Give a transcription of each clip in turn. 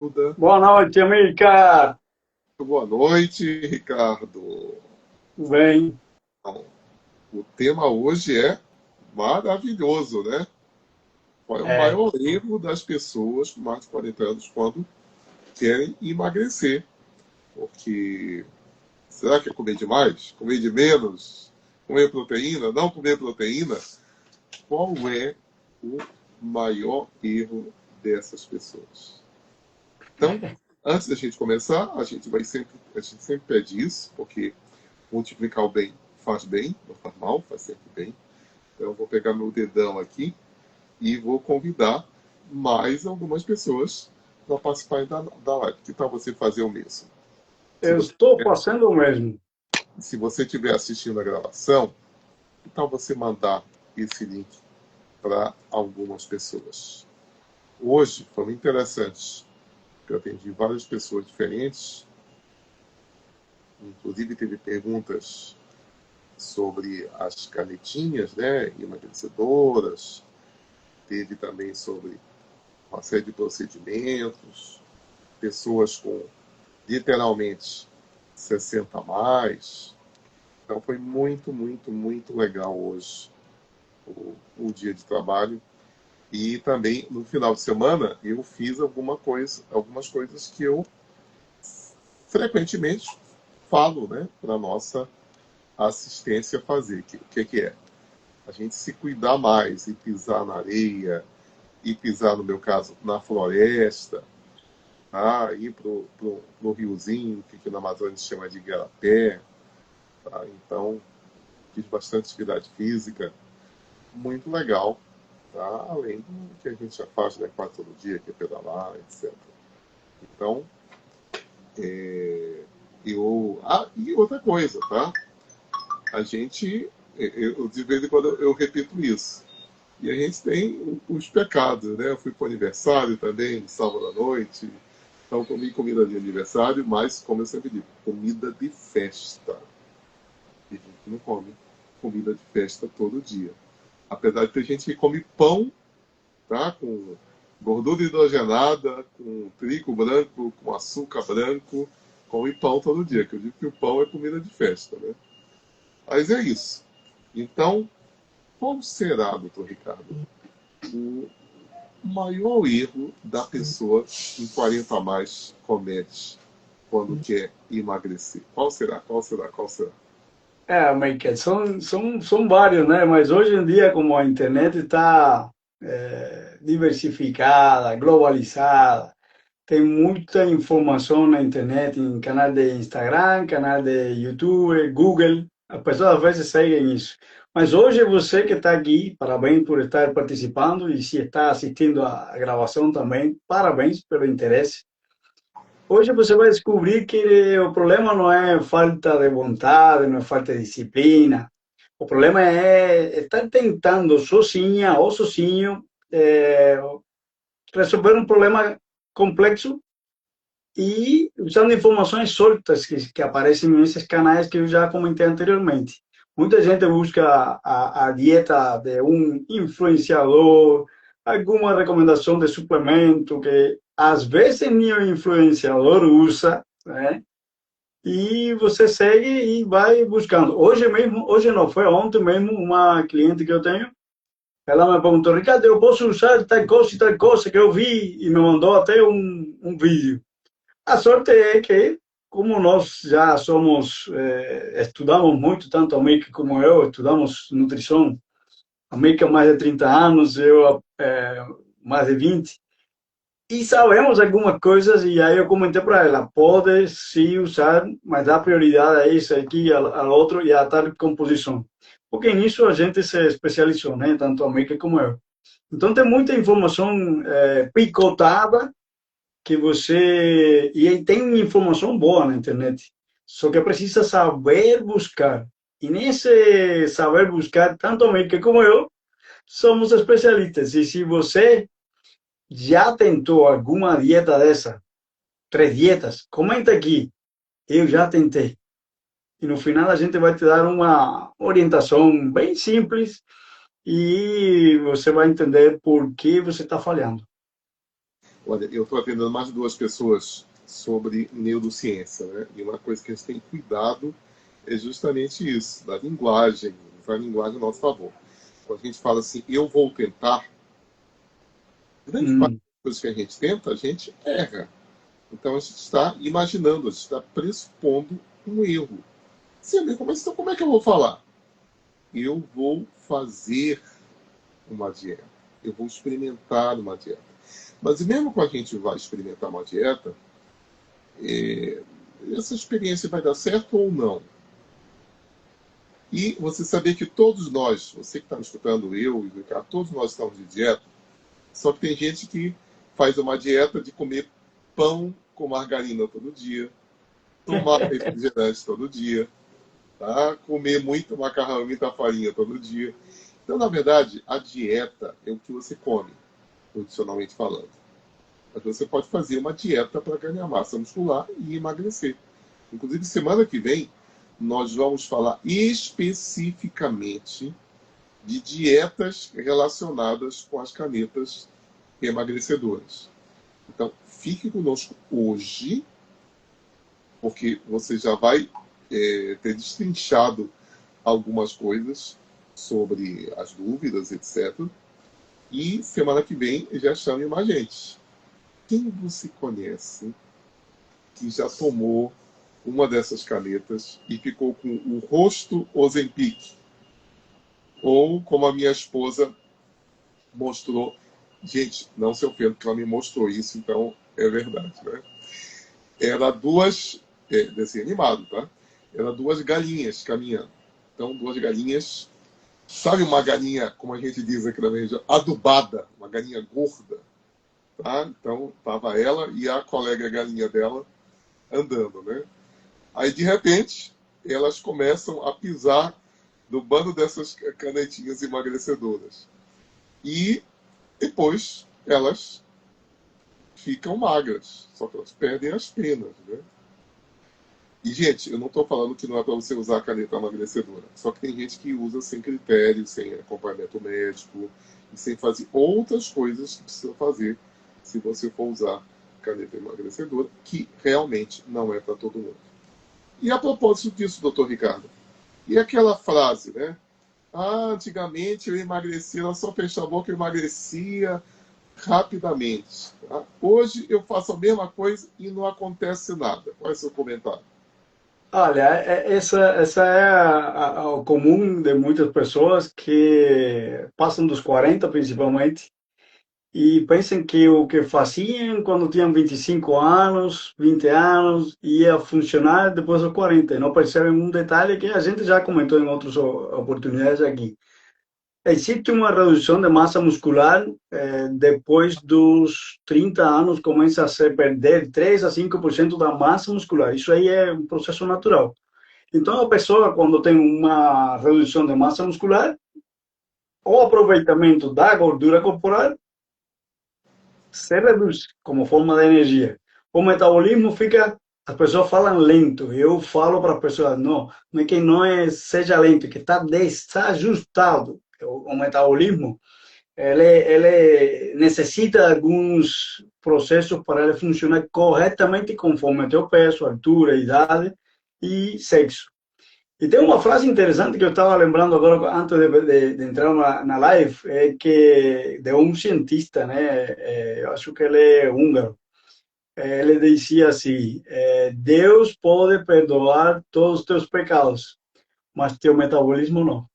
Duda. Boa noite, amiga. Boa noite, Ricardo. Tudo bem? Então, o tema hoje é maravilhoso, né? Qual é o É, maior erro das pessoas com mais de 40 anos quando querem emagrecer? Porque será que é comer demais? Comer de menos? Comer proteína? Não comer proteína? Qual é o maior erro dessas pessoas? Então, antes da gente começar, a gente sempre pede isso, porque multiplicar o bem, não faz mal, faz sempre bem. Então eu vou pegar meu dedão aqui e vou convidar mais algumas pessoas para participarem da live. Que tal você fazer o mesmo? Se eu você estou fazendo o mesmo. se você estiver assistindo a gravação, que tal você mandar esse link para algumas pessoas? Hoje foi muito interessante, porque eu atendi várias pessoas diferentes, inclusive teve perguntas sobre as canetinhas, né, emagrecedoras, teve também sobre uma série de procedimentos, pessoas com literalmente 60 a mais. Então foi muito, muito, muito legal hoje o dia de trabalho. E também no final de semana eu fiz algumas coisas que eu frequentemente falo, né, para nossa assistência fazer. Que é? A gente se cuidar mais e pisar na areia, e pisar, no meu caso, na floresta, tá? Ir pro riozinho, que aqui na Amazônia se chama de Igarapé. Tá? Então, fiz bastante atividade física, muito legal, tá? Além do que a gente já faz, né, quase todo dia, que é pedalar, etc. Então, e outra coisa, tá? A gente, de vez em quando eu repito isso. E a gente tem os pecados, né? Eu fui para o aniversário também, sábado à noite. Então comi comida de aniversário, mas, como eu sempre digo, comida de festa. Tem gente que não come comida de festa todo dia. Apesar de ter gente que come pão, tá? Com gordura hidrogenada, com trigo branco, com açúcar branco, come pão todo dia, que eu digo que o pão é comida de festa, né? Mas é isso. Então, qual será, doutor Ricardo, o maior erro da pessoa em 40 a mais comete quando quer emagrecer? Qual será? Qual será? Qual será? Amiga, são vários, né? Mas hoje em dia, como a internet está diversificada, globalizada, tem muita informação na internet, em canal de Instagram, canal de YouTube, Google. As pessoas às vezes seguem isso. Mas hoje você que está aqui, parabéns por estar participando e se está assistindo a gravação também, parabéns pelo interesse. Hoje você vai descobrir que o problema não é falta de vontade, não é falta de disciplina. O problema é estar tentando sozinha ou sozinho resolver um problema complexo e usando informações soltas que aparecem nesses canais que eu já comentei anteriormente. Muita gente busca a dieta de um influenciador, alguma recomendação de suplemento que às vezes nenhum influenciador usa, né? E você segue e vai buscando. Hoje mesmo, hoje não, foi ontem mesmo, uma cliente que eu tenho, ela me perguntou, Ricardo, eu posso usar tal coisa e tal coisa que eu vi, e me mandou até um vídeo. A sorte é que, como nós já somos, estudamos muito, tanto a Mica como eu, estudamos nutrição, a Mica mais de 30 anos, eu mais de 20, e sabemos algumas coisas, e aí eu comentei para ela, pode se usar, mas dá prioridade a isso aqui, ao outro, e a tal composição. Porque nisso a gente se especializou, né? Tanto a Mica como eu. Então tem muita informação picotada, que você. E aí tem informação boa na internet. Só que precisa saber buscar. E nesse saber buscar, tanto a América como eu, somos especialistas. E se você já tentou alguma dieta dessa, 3 dietas, comenta aqui. Eu já tentei. E no final a gente vai te dar uma orientação bem simples e você vai entender por que você está falhando. Olha, eu estou atendendo mais de 2 pessoas sobre neurociência, né? E uma coisa que a gente tem cuidado é justamente isso, da linguagem, usar a linguagem a nosso favor. Quando a gente fala assim, eu vou tentar, grande parte Hum, das coisas que a gente tenta, a gente erra. Então a gente está imaginando, a gente está pressupondo um erro. Sim, amigo, mas então como é que eu vou falar? Eu vou fazer uma dieta. Eu vou experimentar uma dieta. Mas mesmo quando a gente vai experimentar uma dieta, essa experiência vai dar certo ou não? E você saber que todos nós, você que está me escutando, eu e o Ricardo, todos nós estamos de dieta, só que tem gente que faz uma dieta de comer pão com margarina todo dia, tomar refrigerante todo dia, tá? Comer muito macarrão e muita farinha todo dia. Então, na verdade, a dieta é o que você come, nutricionalmente falando. Mas você pode fazer uma dieta para ganhar massa muscular e emagrecer. Inclusive, semana que vem, nós vamos falar especificamente de dietas relacionadas com as canetas emagrecedoras. Então, fique conosco hoje, porque você já vai ter destrinchado algumas coisas sobre as dúvidas, etc. E semana que vem já chame mais gente. Quem você conhece que já tomou uma dessas canetas e ficou com o rosto Ozempic? Ou como a minha esposa mostrou, gente, não se ofenda que ela me mostrou isso, então é verdade, né? Era duas, desenho animado, tá? Era duas galinhas caminhando. Então, duas galinhas, sabe uma galinha, como a gente diz aqui na região, adubada, uma galinha gorda, tá? Então, tava ela e a colega galinha dela andando, né? Aí, de repente, elas começam a pisar no bando dessas canetinhas emagrecedoras. E depois elas ficam magras, só que elas perdem as penas, né? E, gente, eu não estou falando que não é para você usar a caneta emagrecedora. Só que tem gente que usa sem critério, sem acompanhamento médico, e sem fazer outras coisas que precisa fazer se você for usar caneta emagrecedora, que realmente não é para todo mundo. E a propósito disso, doutor Ricardo, e aquela frase, né? Ah, antigamente eu emagrecia, era só fechar a boca, eu emagrecia rapidamente. Tá? Hoje eu faço a mesma coisa e não acontece nada. Qual é o seu comentário? olha, essa é o comum de muitas pessoas que passam dos 40, principalmente, e pensam que o que faziam quando tinham 25 anos, 20 anos, ia funcionar depois dos 40. E não percebem um detalhe que a gente já comentou em outras oportunidades aqui. Existe uma redução de massa muscular depois dos 30 anos, começa a se perder 3 a 5% da massa muscular. Isso aí é um processo natural. Então, a pessoa, quando tem uma redução de massa muscular, o aproveitamento da gordura corporal se reduz como forma de energia. O metabolismo fica, as pessoas falam lento. Eu falo para as pessoas, não é que não seja lento, é que está desajustado. O metabolismo, ele necessita alguns processos para ele funcionar corretamente conforme o teu peso, altura, idade e sexo. E tem uma frase interessante que eu estava lembrando agora, antes de entrar na live, é que de um cientista, né? Eu acho que ele é húngaro. Ele dizia assim: Deus pode perdoar todos os teus pecados, mas teu metabolismo não.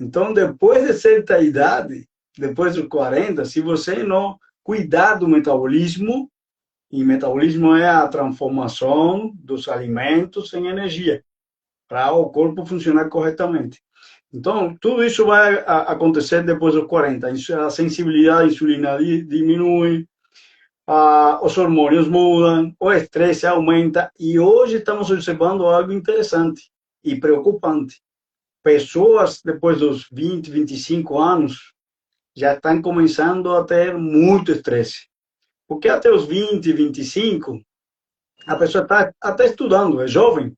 Então, depois de certa idade, depois dos 40, se você não cuidar do metabolismo, e metabolismo é a transformação dos alimentos em energia, para o corpo funcionar corretamente. Então, tudo isso vai acontecer depois dos 40. A sensibilidade à insulina diminui, os hormônios mudam, o estresse aumenta. E hoje estamos observando algo interessante e preocupante. Pessoas depois dos 20, 25 anos já estão começando a ter muito estresse. Porque até os 20, 25, a pessoa está até estudando, é jovem,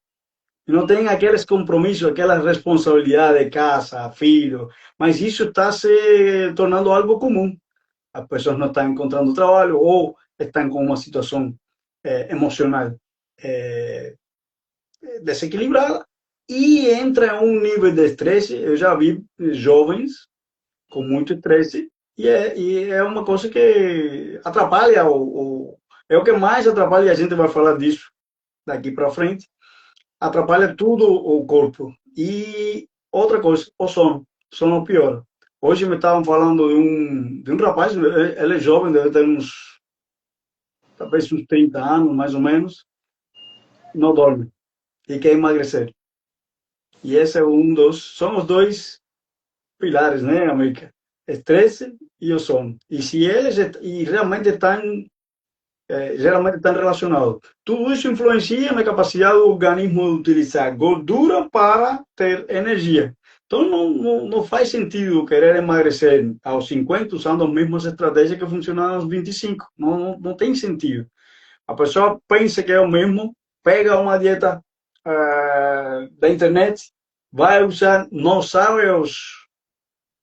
e não tem aqueles compromissos, aquela responsabilidade de casa, filho, mas isso está se tornando algo comum. As pessoas não estão encontrando trabalho ou estão com uma situação emocional desequilibrada e entra um nível de estresse. Eu já vi jovens com muito estresse e é uma coisa que atrapalha é o que mais atrapalha, e a gente vai falar disso daqui para frente, atrapalha tudo o corpo. E outra coisa, o sono. O sono piora. Hoje me estavam falando de um rapaz, ele é jovem, deve ter talvez uns 30 anos, mais ou menos, não dorme e quer emagrecer. E esse é são os dois pilares, né, América? Estresse e o sono. E se eles e realmente geralmente estão relacionados. Tudo isso influencia na capacidade do organismo de utilizar gordura para ter energia. Então, não faz sentido querer emagrecer aos 50 usando as mesmas estratégias que funcionam aos 25. Não tem sentido. A pessoa pensa que é o mesmo, pega uma dieta da internet, vai usar, não sabe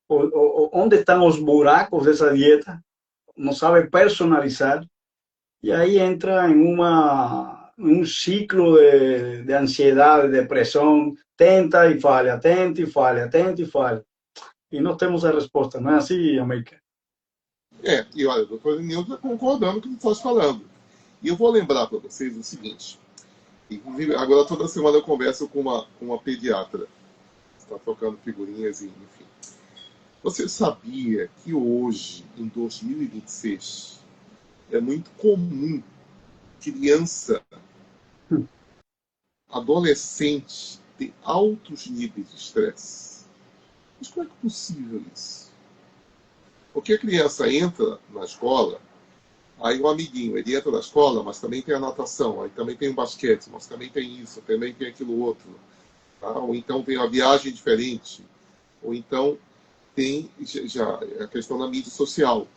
onde estão os buracos dessa dieta, não sabe personalizar, e aí entra em um ciclo de ansiedade, depressão, tenta e falha, tenta e falha, tenta e falha. E nós temos a resposta, não é assim, América? E olha, o doutor Nilton está concordando com o que você está falando. E eu vou lembrar para vocês o seguinte: inclusive, agora toda semana eu converso com uma pediatra, está trocando figurinhas, e enfim. Você sabia que hoje, em 2026, é muito comum criança, adolescente, ter altos níveis de estresse? Mas como é que é possível isso? Porque a criança entra na escola, aí o amiguinho, ele entra na escola, mas também tem a natação, aí também tem o basquete, mas também tem isso, também tem aquilo outro. Tá? Ou então tem a viagem diferente, ou então tem já a questão da mídia social.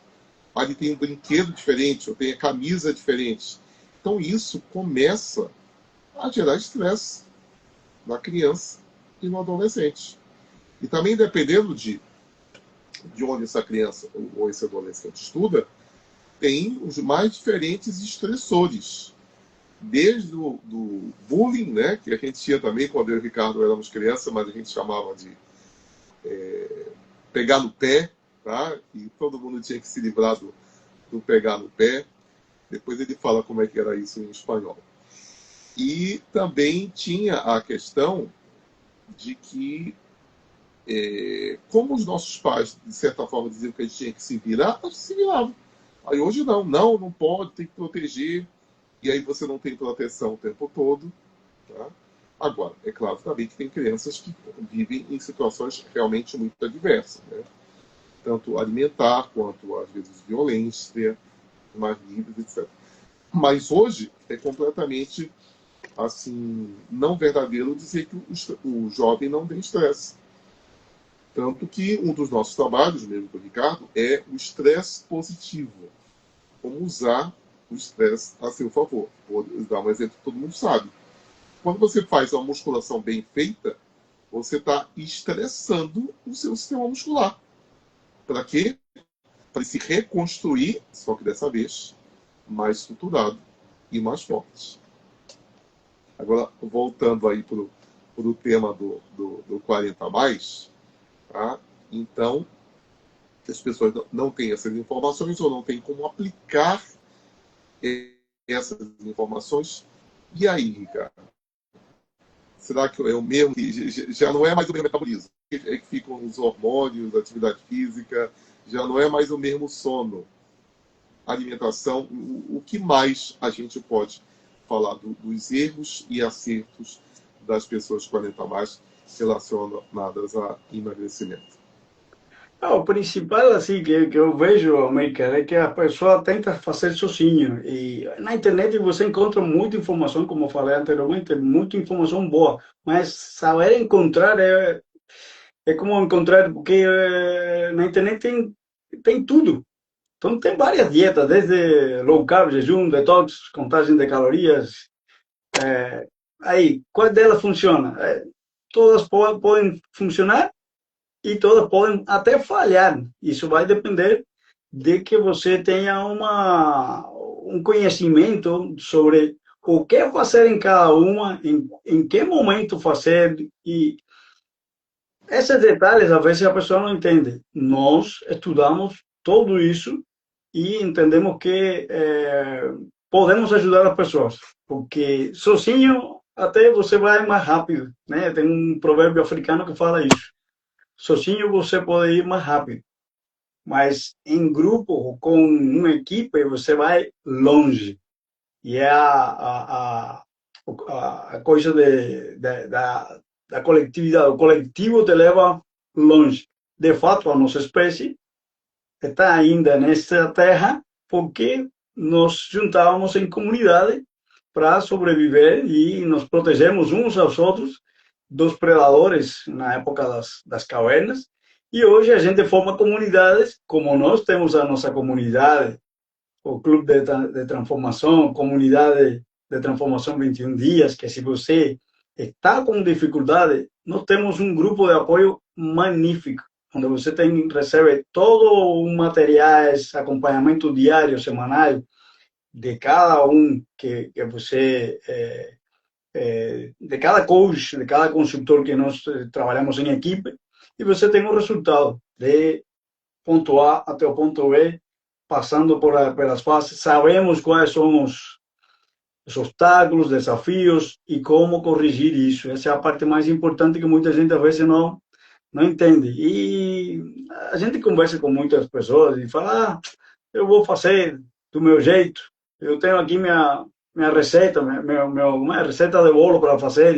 Aí tem um brinquedo diferente, ou tem a camisa diferente. Então isso começa a gerar estresse na criança e no adolescente. E também dependendo de onde essa criança ou esse adolescente estuda, tem os mais diferentes estressores. Desde do bullying, né, que a gente tinha também quando eu e o Ricardo éramos crianças, mas a gente chamava de pegar no pé, tá? E todo mundo tinha que se livrar do pegar no pé. Depois ele fala como é que era isso em espanhol. E também tinha a questão de que, como os nossos pais, de certa forma, diziam que a gente tinha que se virar, a gente se virava. Aí hoje não pode, tem que proteger, e aí você não tem proteção o tempo todo. Tá? Agora, é claro também que tem crianças que vivem em situações realmente muito adversas, né? Tanto alimentar, quanto às vezes violência, mais níveis, etc. Mas hoje é completamente assim, não verdadeiro dizer que o jovem não tem estresse. Tanto que um dos nossos trabalhos, mesmo com o Ricardo, é o estresse positivo. Como usar o estresse a seu favor. Vou dar um exemplo que todo mundo sabe. Quando você faz uma musculação bem feita, você está estressando o seu sistema muscular. Para quê? Para se reconstruir, só que dessa vez, mais estruturado e mais forte. Agora, voltando aí para o tema do 40 a mais, tá? Então, as pessoas não têm essas informações ou não têm como aplicar essas informações. E aí, Ricardo? Será que é o mesmo? Já não é mais o mesmo metabolismo? É que ficam os hormônios, a atividade física, já não é mais o mesmo sono, alimentação. O que mais a gente pode falar dos erros e acertos das pessoas 40 a mais relacionadas a emagrecimento? O principal, assim, que eu vejo, América, é que a pessoa tenta fazer sozinho. E na internet você encontra muita informação, como eu falei anteriormente, muita informação boa. Mas saber encontrar é como encontrar, porque na internet tem tudo. Então tem várias dietas, desde low carb, jejum, detox, contagem de calorias. Aí, qual delas funciona? Todas podem funcionar e todas podem até falhar. Isso vai depender de que você tenha um conhecimento sobre o que fazer em cada uma, em que momento fazer, e esses detalhes, às vezes, a pessoa não entende. Nós estudamos tudo isso e entendemos que podemos ajudar as pessoas, porque sozinho até você vai mais rápido, né? Tem um provérbio africano que fala isso. Sozinho você pode ir mais rápido, mas em grupo, com uma equipe, você vai longe. E é a coisa da coletividade. O coletivo te leva longe. De fato, a nossa espécie está ainda nesta terra porque nos juntávamos em comunidade para sobreviver e nos protegemos uns aos outros dos predadores na época das cavernas. E hoje a gente forma comunidades, como nós temos a nossa comunidade, o Clube de Transformação, Comunidade de Transformação 21 Dias, que se você está com dificuldade, nós temos um grupo de apoio magnífico, onde você recebe todo o materiais, acompanhamento diário, semanal, de cada um que você, de cada coach, de cada consultor que nós trabalhamos em equipe, e você tem o resultado de ponto A até o ponto B, passando pelas fases, sabemos quais são os obstáculos, desafios e como corrigir isso. Essa é a parte mais importante que muita gente às vezes não entende. E a gente conversa com muitas pessoas e fala, eu vou fazer do meu jeito, eu tenho aqui minha receita, minha receita de bolo para fazer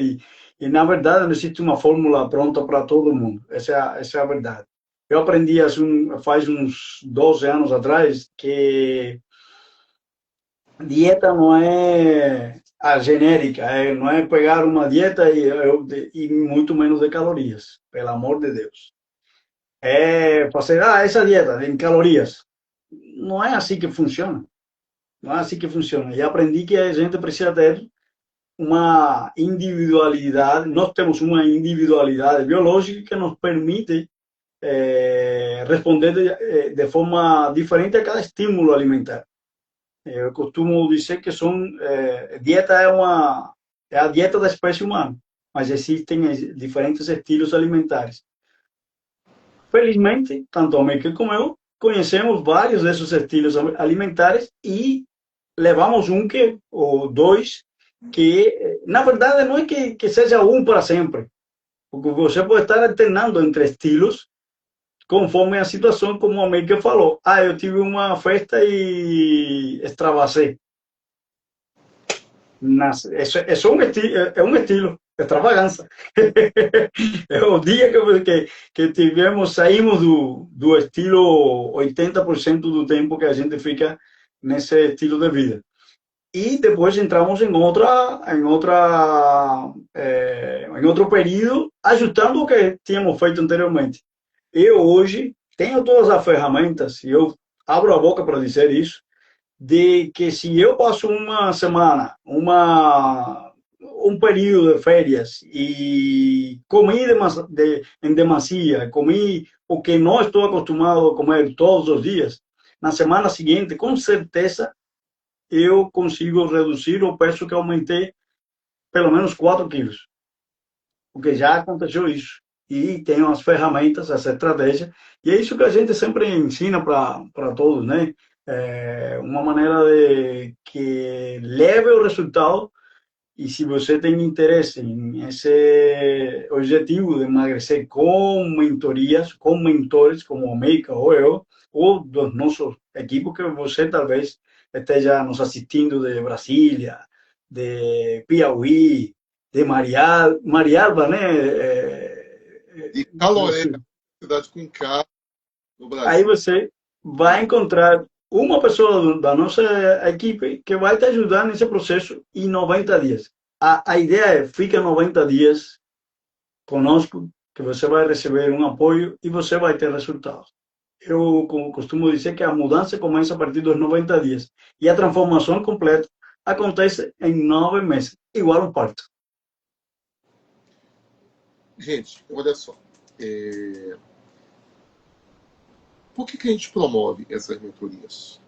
e na verdade não existe uma fórmula pronta para todo mundo. Essa é a verdade. Eu aprendi faz uns 12 anos atrás que dieta não é a genérica, não é pegar uma dieta e muito menos de calorias, pelo amor de Deus. É fazer, essa dieta em calorias. Não é assim que funciona. Não é assim que funciona. E aprendi que a gente precisa ter uma individualidade, nós temos uma individualidade biológica que nos permite responder de forma diferente a cada estímulo alimentar. Eu costumo dizer que dieta é a dieta da espécie humana, mas existem diferentes estilos alimentares. Felizmente, tanto a Michael como eu conhecemos vários desses estilos alimentares e levamos ou dois, que na verdade não é que seja um para sempre, porque você pode estar alternando entre estilos conforme a situação, como a Michael falou. Eu tive uma festa e extravasei. É um estilo, extravagância. É o dia que saímos do estilo 80% do tempo que a gente fica nesse estilo de vida. E depois entramos em outro período, ajustando o que tínhamos feito anteriormente. Eu hoje tenho todas as ferramentas, e eu abro a boca para dizer isso, de que se eu passo uma semana, um período de férias e comi em demasia, comi o que não estou acostumado a comer todos os dias, na semana seguinte, com certeza, eu consigo reduzir o peso que aumentei pelo menos 4 quilos. Porque já aconteceu isso. E tenho as ferramentas, essa estratégia, e é isso que a gente sempre ensina para todos, né? Uma maneira de que leve o resultado, e se você tem interesse em esse objetivo de emagrecer com mentorias, com mentores como o Meika ou eu, ou dos nossos equipos que você talvez esteja nos assistindo de Brasília, de Piauí, de Marialba, né? E Caloré, cidade com K no Brasil. Aí você vai encontrar uma pessoa da nossa equipe que vai te ajudar nesse processo em 90 dias. A ideia é, fica 90 dias conosco, que você vai receber um apoio e você vai ter resultados. Eu costumo dizer que a mudança começa a partir dos 90 dias e a transformação completa acontece em 9 meses, igual um parto. Gente, olha só. Por que a gente promove essas mentorias?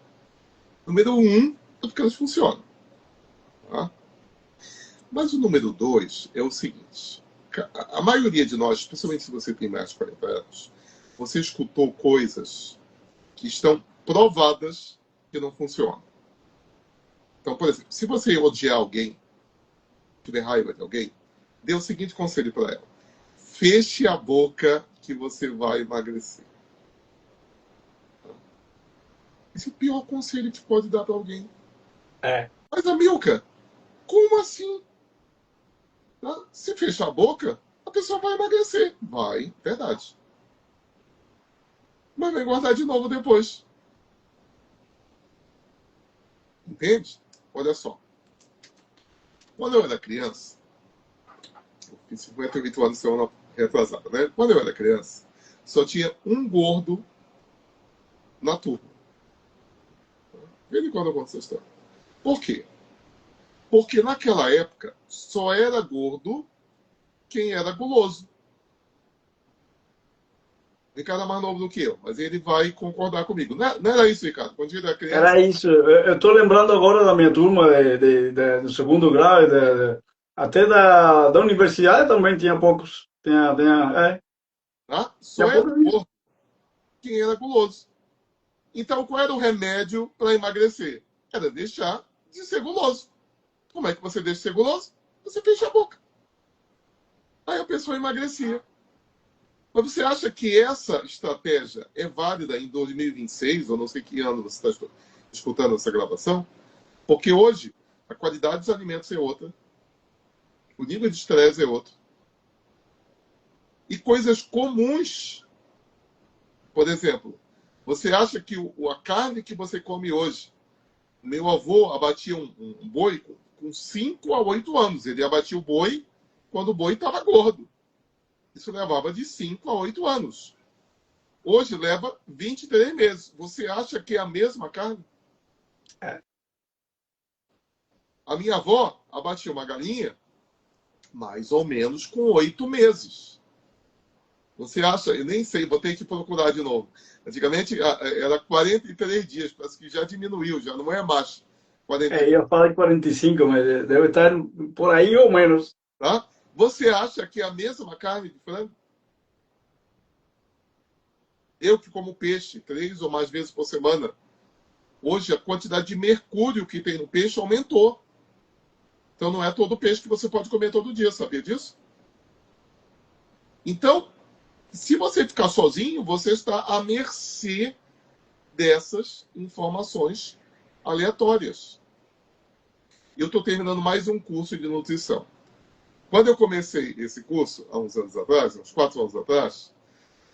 Número 1, é porque elas funcionam. Tá? Mas o número 2 é o seguinte. A maioria de nós, especialmente se você tem mais de 40 anos, você escutou coisas que estão provadas que não funcionam. Então, por exemplo, se você odiar alguém, tiver raiva de alguém, dê o seguinte conselho para ela. Feche a boca que você vai emagrecer. Esse é o pior conselho que pode dar para alguém. É. Mas, Amilcar, como assim? Tá? Se fechar a boca, a pessoa vai emagrecer. Vai, verdade. Mas vai engordar de novo depois. Entende? Olha só. Quando eu era criança, eu fiz 58 anos semana retrasada, né? Quando eu era criança, só tinha um gordo na turma. De vez em quando eu conto essa história. Por quê? Porque naquela época só era gordo quem era guloso. O Ricardo é mais novo do que eu, mas ele vai concordar comigo. Não era isso, Ricardo? Quando ele era criança. Era isso. Eu estou lembrando agora da minha turma do segundo grau, até da universidade também tinha poucos. Tá? Só Tinha era poucos isso. gordo quem era guloso. Então, qual era o remédio para emagrecer? Era deixar de ser guloso. Como é que você deixa de ser guloso? Você fecha a boca. Aí a pessoa emagrecia. Mas você acha que essa estratégia é válida em 2026, ou não sei que ano você está escutando essa gravação? Porque hoje a qualidade dos alimentos é outra, o nível de estresse é outro. E coisas comuns, por exemplo, você acha que a carne que você come hoje, meu avô abatia um boi com 5 a 8 anos. Ele abatia o boi quando o boi estava gordo. Isso levava de 5 a 8 anos. Hoje leva 23 meses. Você acha que é a mesma carne? É. A minha avó abatia uma galinha mais ou menos com 8 meses. Você acha? Eu nem sei, vou ter que procurar de novo. Antigamente era 43 dias, parece que já diminuiu, já não é mais 43, Ia falar de 45, mas deve estar por aí ou menos. tá? Você acha que é a mesma carne de frango? Eu que como peixe 3 ou mais vezes por semana, hoje a quantidade de mercúrio que tem no peixe aumentou. Então não é todo peixe que você pode comer todo dia, sabia disso? Então, se você ficar sozinho, você está à mercê dessas informações aleatórias. Eu estou terminando mais um curso de nutrição. Quando eu comecei esse curso, há uns anos atrás, uns 4 anos atrás,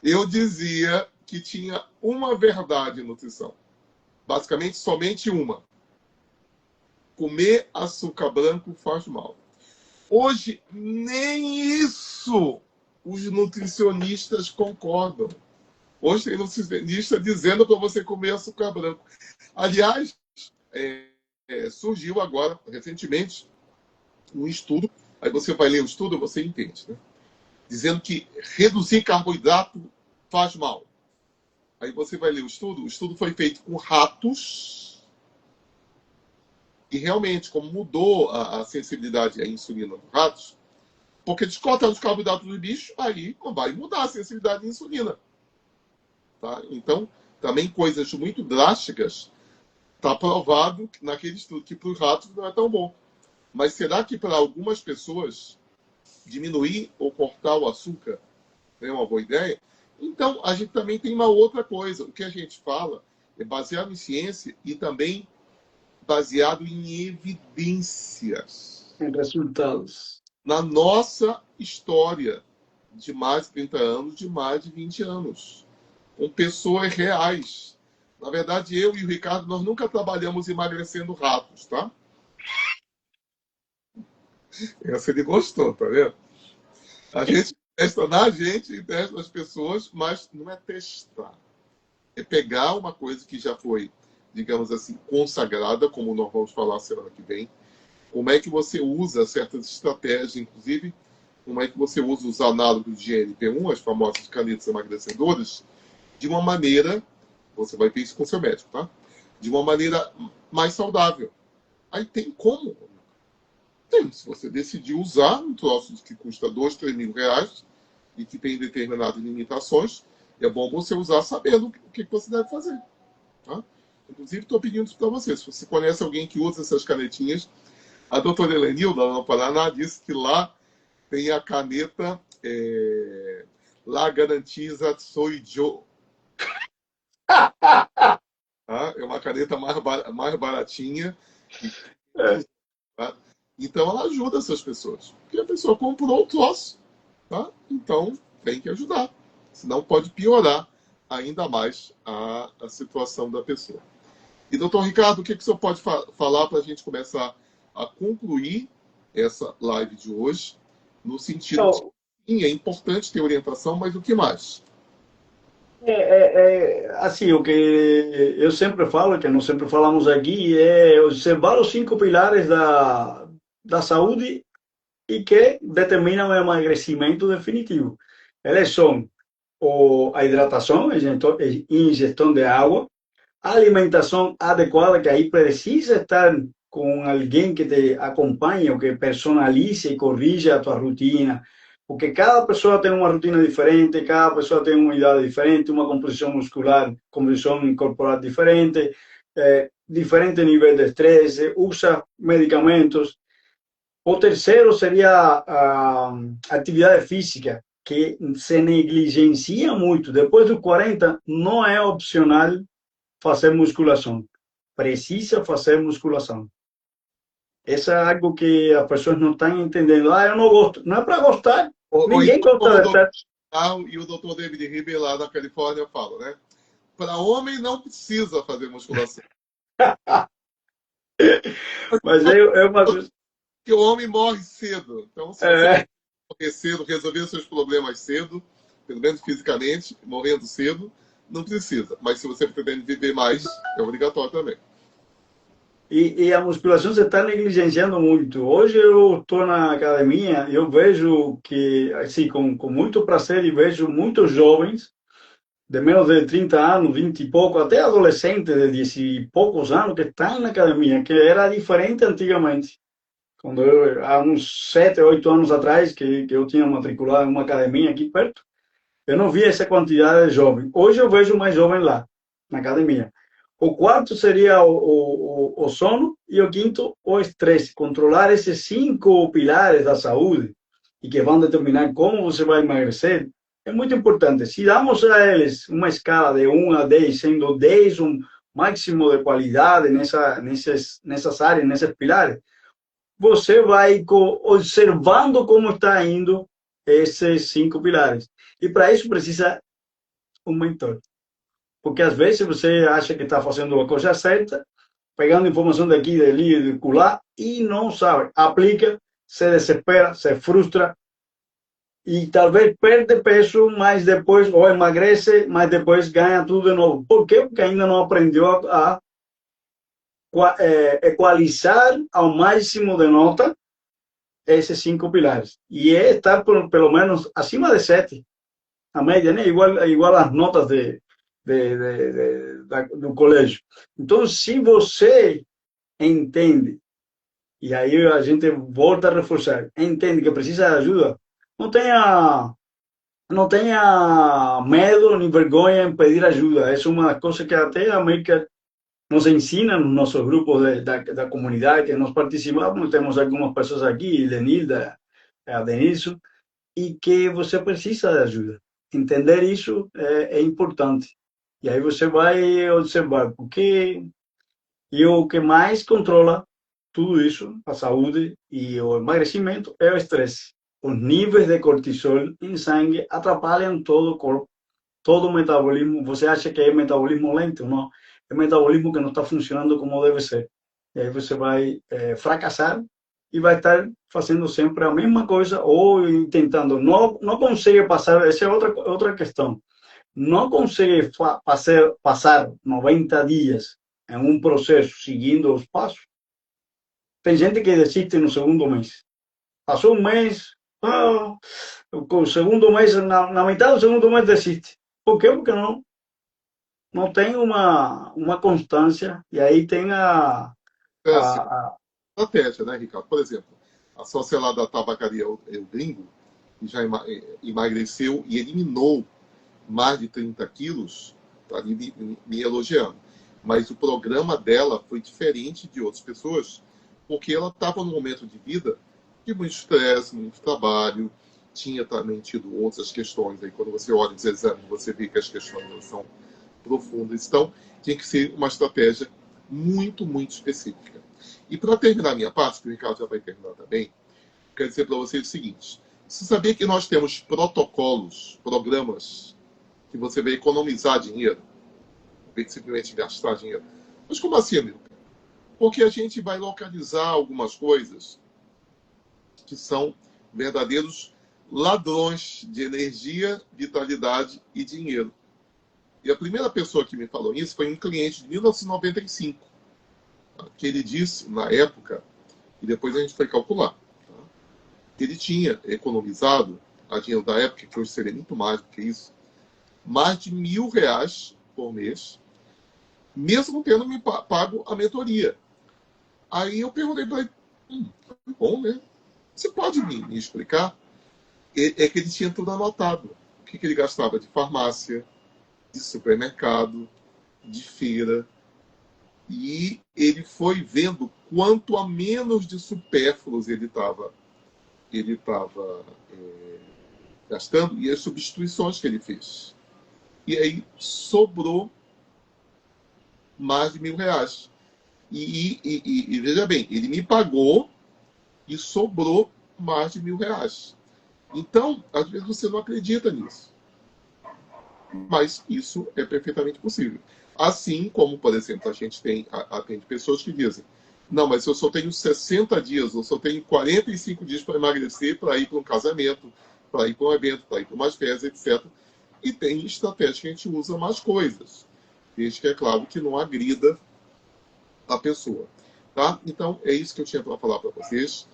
eu dizia que tinha uma verdade em nutrição. Basicamente, somente uma. Comer açúcar branco faz mal. Hoje, nem isso os nutricionistas concordam. Hoje tem nutricionista dizendo para você comer açúcar branco. Aliás, surgiu agora, recentemente, um estudo. Aí você vai ler o estudo, você entende, né? Dizendo que reduzir carboidrato faz mal. Aí você vai ler o estudo foi feito com ratos, e realmente, como mudou a sensibilidade à insulina dos ratos, porque descortar os carboidratos do bicho, aí não vai mudar a sensibilidade à insulina. Tá? Então, também coisas muito drásticas, está provado naquele estudo que para os ratos não é tão bom. Mas será que para algumas pessoas diminuir ou cortar o açúcar é uma boa ideia? Então, a gente também tem uma outra coisa. O que a gente fala é baseado em ciência e também baseado em evidências. Em resultados. Na nossa história de mais de 30 anos, de mais de 20 anos. Com pessoas reais. Na verdade, eu e o Ricardo, nós nunca trabalhamos emagrecendo ratos, tá? Essa ele gostou, tá vendo? A gente testa na gente e testa nas pessoas, mas não é testar. É pegar uma coisa que já foi, digamos assim, consagrada, como nós vamos falar semana que vem. Como é que você usa certas estratégias, inclusive, como é que você usa os análogos de GNP1, as famosas canetas emagrecedoras, de uma maneira Você vai ver isso com o seu médico, tá? De uma maneira mais saudável. Aí tem como? Tem. Se você decidir usar um troço que custa 2, 3 mil reais e que tem determinadas limitações, é bom você usar sabendo o que você deve fazer. Tá? Inclusive, estou pedindo isso para você. Se você conhece alguém que usa essas canetinhas, a doutora Helenilda, lá no Paraná, disse que lá tem a caneta La Garantiza Soy Yo. Tá? É uma caneta mais baratinha. Tá? Então, ela ajuda essas pessoas. Porque a pessoa comprou o troço. Tá? Então, tem que ajudar. Senão pode piorar ainda mais a situação da pessoa. E, doutor Ricardo, o que o senhor pode falar para a gente começar a concluir essa live de hoje, no sentido de, sim, é importante ter orientação, mas o que mais? Assim, o que eu sempre falo, que nós sempre falamos aqui, é observar os 5 pilares da saúde e que determinam o emagrecimento definitivo. Eles são a hidratação, a ingestão de água, a alimentação adequada, que aí precisa estar com alguém que te acompanhe, ou que personalize e corrija a tua rotina, porque cada pessoa tem uma rotina diferente, cada pessoa tem uma idade diferente, uma composição muscular, composição corporal diferente, diferente nível de estresse, usa medicamentos. O terceiro seria a atividade física, que se negligencia muito. Depois dos 40, não é opcional fazer musculação. Precisa fazer musculação. Isso é algo que as pessoas não estão entendendo. Ah, eu não gosto. Não é para gostar. Ninguém gosta de estar. E o doutor David Ribeiro, lá na Califórnia, fala, né? Para homem não precisa fazer musculação. Mas é uma coisa. Porque o homem morre cedo. Então, se você morrer cedo, resolver seus problemas cedo, pelo menos fisicamente, morrendo cedo, não precisa. Mas se você pretende viver mais, é obrigatório também. E a musculação se está negligenciando muito. Hoje eu estou na academia e eu vejo que, assim, com muito prazer, e vejo muitos jovens de menos de 30 anos, 20 e pouco, até adolescentes de 10 e poucos anos que estão na academia, que era diferente antigamente. Quando há uns 7, 8 anos atrás, que eu tinha matriculado em uma academia aqui perto, eu não via essa quantidade de jovens. Hoje eu vejo mais jovens lá, na academia. O quarto seria o sono e o quinto, o estresse. Controlar esses 5 pilares da saúde e que vão determinar como você vai emagrecer é muito importante. Se damos a eles uma escala de 1 a 10, sendo 10 um máximo de qualidade nessas áreas, nesses pilares, você vai observando como está indo esses 5 pilares. E para isso precisa um mentor. Porque às vezes você acha que está fazendo a coisa certa, pegando informação daqui, dali, de lá, e não sabe. Aplica, se desespera, se frustra, e talvez perde peso, mas depois, ou emagrece, mas depois ganha tudo de novo. Por quê? Porque ainda não aprendeu a equalizar ao máximo de nota esses 5 pilares. E é estar pelo menos acima de 7, a média, né? Igual às notas do colégio. Então, se você entende, e aí a gente volta a reforçar, entende que precisa de ajuda, não tenha medo nem vergonha em pedir ajuda. É uma coisa que até a América nos ensina nos nossos grupos da comunidade que nós participamos. Temos algumas pessoas aqui, Lenilda, a Denilson, e que você precisa de ajuda. Entender isso é importante. E aí você vai observar, porque e o que mais controla tudo isso, a saúde e o emagrecimento, é o estresse. Os níveis de cortisol em sangue atrapalham todo o corpo, todo o metabolismo. Você acha que é metabolismo lento? Não. É metabolismo que não está funcionando como deve ser. E aí você vai fracassar e vai estar fazendo sempre a mesma coisa ou tentando. Não consegue passar, essa é outra questão. Não consegue passar 90 dias em um processo seguindo os passos. Tem gente que desiste no segundo mês. Passou um mês, com o segundo mês, na metade do segundo mês desiste. Por quê? Porque não tem uma constância, e aí tem É assim, a estratégia, né, Ricardo? Por exemplo, a sócia lá da tabacaria El Gringo, que já emagreceu e eliminou mais de 30 quilos, tá ali me elogiando. Mas o programa dela foi diferente de outras pessoas, porque ela estava num momento de vida de muito estresse, muito trabalho, tinha também tido outras questões. Aí, quando você olha os exames, você vê que as questões não são profundas. Então, tinha que ser uma estratégia muito, muito específica. E para terminar a minha parte, que o Ricardo já vai terminar também, quero dizer para vocês o seguinte: você sabia que nós temos protocolos, programas que você vai economizar dinheiro, em vez de simplesmente gastar dinheiro? Mas como assim, amigo? Porque a gente vai localizar algumas coisas que são verdadeiros ladrões de energia, vitalidade e dinheiro. E a primeira pessoa que me falou isso foi um cliente de 1995, que ele disse, na época, e depois a gente foi calcular, tá? Que ele tinha economizado, a dinheiro da época, que hoje seria muito mais do que isso, mais de R$ 1.000 por mês, mesmo tendo me pago a mentoria. Aí eu perguntei para ele, bom, né? Você pode me explicar? É que ele tinha tudo anotado. O que ele gastava de farmácia, de supermercado, de feira. E ele foi vendo quanto a menos de supérfluos ele estava gastando e as substituições que ele fez. E aí sobrou mais de R$ 1.000. E veja bem, ele me pagou e sobrou mais de R$ 1.000. Então, às vezes você não acredita nisso. Mas isso é perfeitamente possível. Assim como, por exemplo, a gente atende pessoas que dizem: não, mas eu só tenho 60 dias, eu só tenho 45 dias para emagrecer, para ir para um casamento, para ir para um evento, para ir para umas férias, etc. E tem estratégia que a gente usa mais coisas, desde que é claro que não agrida a pessoa. Tá? Então, é isso que eu tinha para falar para vocês.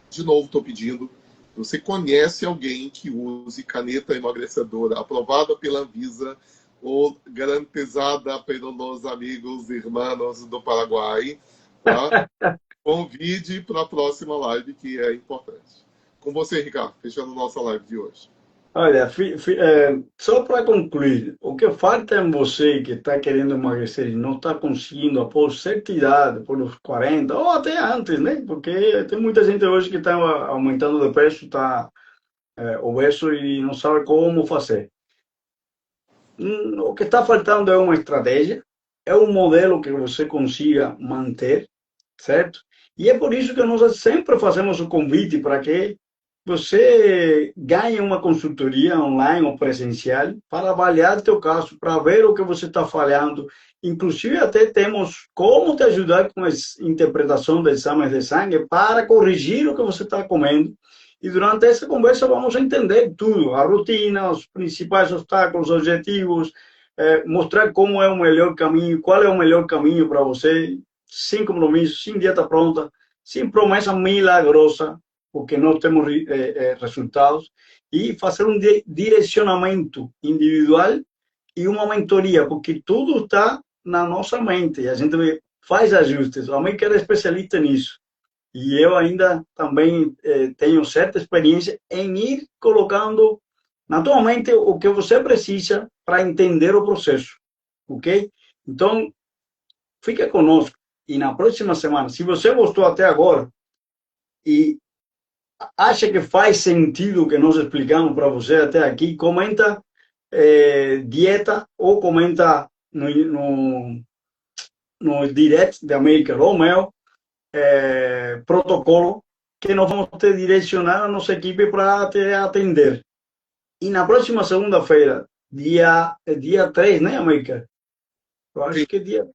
De novo, estou pedindo: você conhece alguém que use caneta emagrecedora aprovada pela Anvisa ou garantizada pelos amigos e irmãos do Paraguai, tá? Convide para a próxima live, que é importante. Com você, Ricardo, fechando nossa live de hoje. Olha, só para concluir, o que falta em você que está querendo emagrecer e não está conseguindo após certa idade, por os 40, ou até antes, né? Porque tem muita gente hoje que está aumentando de peso, está obeso e não sabe como fazer. O que está faltando é uma estratégia, é um modelo que você consiga manter, certo? E é por isso que nós sempre fazemos o convite para que você ganhe uma consultoria online ou presencial para avaliar teu caso, para ver o que você está falhando. Inclusive, até temos como te ajudar com a interpretação de exames de sangue para corrigir o que você está comendo. E durante essa conversa vamos entender tudo, a rotina, os principais obstáculos, objetivos, mostrar como é o melhor caminho, qual é o melhor caminho para você, sem compromisso, sem dieta pronta, sem promessa milagrosa, porque nós temos resultados, e fazer um direcionamento individual e uma mentoria, porque tudo está na nossa mente, a gente faz ajustes. A mãe que era especialista nisso. E eu ainda também tenho certa experiência em ir colocando na tua mente o que você precisa para entender o processo, ok? Então, fica conosco. E na próxima semana, se você gostou até agora e acha que faz sentido o que nós explicamos para você até aqui, comenta dieta ou comenta no direct de América Romeo, protocolo, que nós vamos te direcionar a nossa equipe para te atender. E na próxima segunda-feira, dia 3, né, América? Eu acho que dia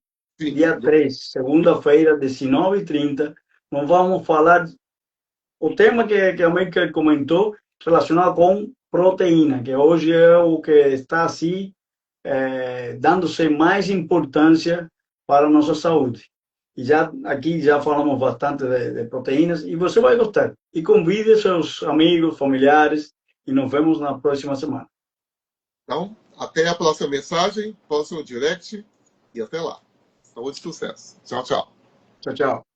3, segunda-feira, 19h30, nós vamos falar o tema que a América comentou relacionado com proteína, que hoje é o que está assim, dando-se mais importância para a nossa saúde. E já aqui já falamos bastante de proteínas e você vai gostar. E convide seus amigos, familiares e nos vemos na próxima semana. Então, Até a próxima mensagem, próximo direct e até lá. Saúde e sucesso. Tchau, tchau. Tchau, tchau.